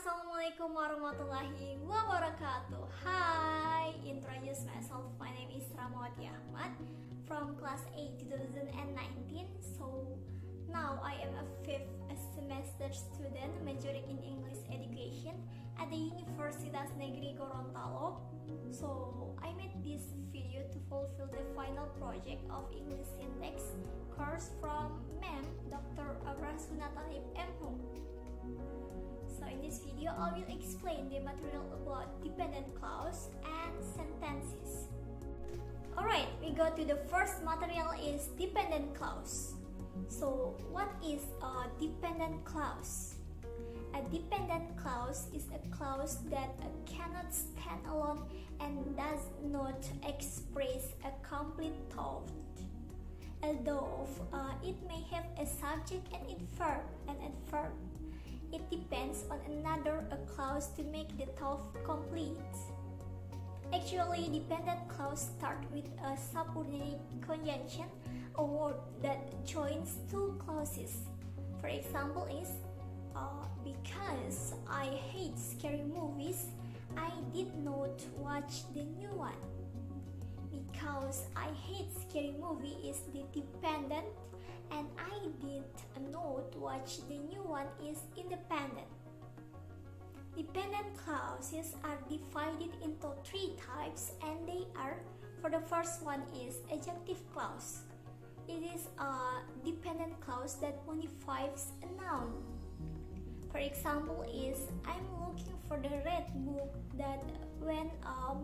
Assalamualaikum warahmatullahi wabarakatuh. Hi, introduce myself. My name is Rahmawaty Ahmad from class 8 2019. So now I am a 5th semester student majoring in English education at the Universitas Negeri Gorontalo. So I made this video to fulfill the final project of English syntax course from Ma'am Dr. Rasuna Talib M. So in this video, I will explain the material about dependent clause and sentences. Alright, we go to the first material is dependent clause. So what is a dependent clause? A dependent clause is a clause that cannot stand alone and does not express a complete thought. Although it may have a subject and a verb, it depends on another clause to make the thought complete. Actually, dependent clause start with a subordinate conjunction, a word that joins two clauses. For example is, because I hate scary movies, I did not watch the new one. Because I hate scary movie is the dependent, and I did not watch the new one is independent. Dependent clauses are divided into three types, and they are, for the first one is adjective clause. It is a dependent clause that modifies a noun. For example is, I'm looking for the red book that went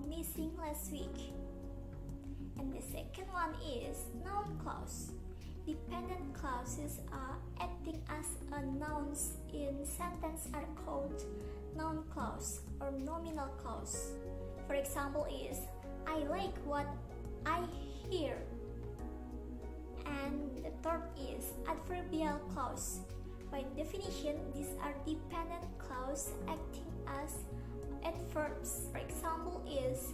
missing last week. And the second one is noun clause. Dependent clauses acting as nouns in sentence are called noun clause or nominal clause. For example is, I like what I hear. And the third is adverbial clause. By definition, these are dependent clause acting as adverbs. For example is,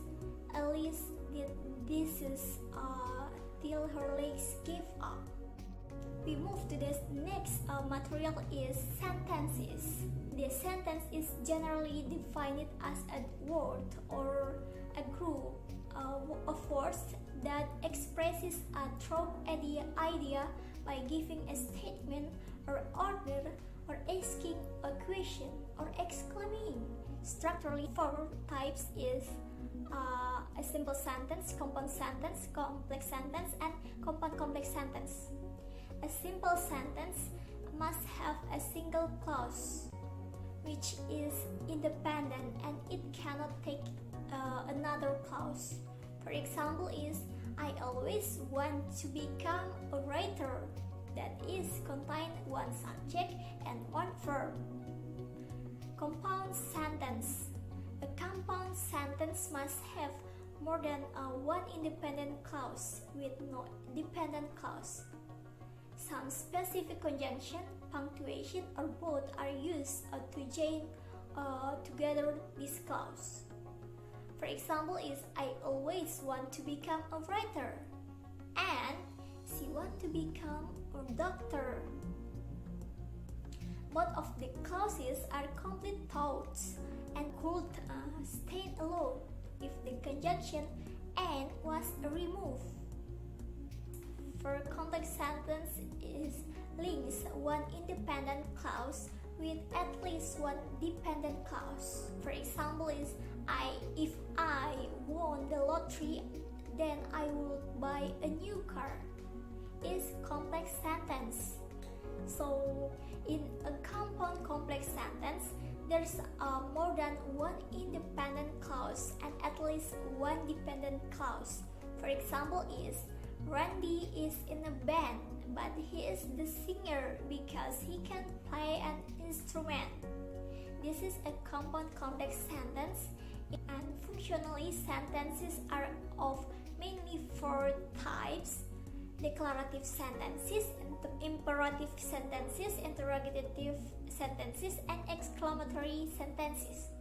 Alice did dishes till her legs gave up. We move to the next material is sentences. The sentence is generally defined as a word or a group of words that expresses a thought idea by giving a statement or order or asking a question or exclaiming. Structurally, four types is a simple sentence, compound sentence, complex sentence, and compound complex sentence. A simple sentence must have a single clause which is independent and it cannot take another clause. For example is, I always want to become a writer. That is contain one subject and one verb. Compound sentence. A compound sentence must have more than one independent clause with no dependent clause. Some specific conjunction, punctuation, or both are used to join together this clause. For example is, I always want to become a writer, and she want to become a doctor. Both of the clauses are complete thoughts and could stand alone if the conjunction and was removed. For complex sentence is links one independent clause with at least one dependent clause. For example is, if I won the lottery, then I will buy a new car. Is complex sentence. So in a compound complex sentence, there's more than one independent clause and at least one dependent clause. For example is, Randy is in a band, but he is the singer because he can play an instrument. This is a compound complex sentence, and functionally sentences are of mainly four types: declarative sentences, imperative sentences, interrogative sentences, and exclamatory sentences.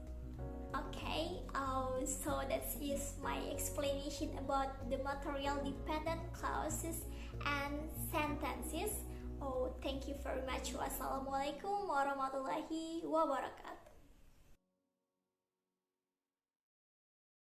Okay, so that is my explanation about the material dependent clauses and sentences. Thank you very much. Wassalamualaikum warahmatullahi wabarakatuh.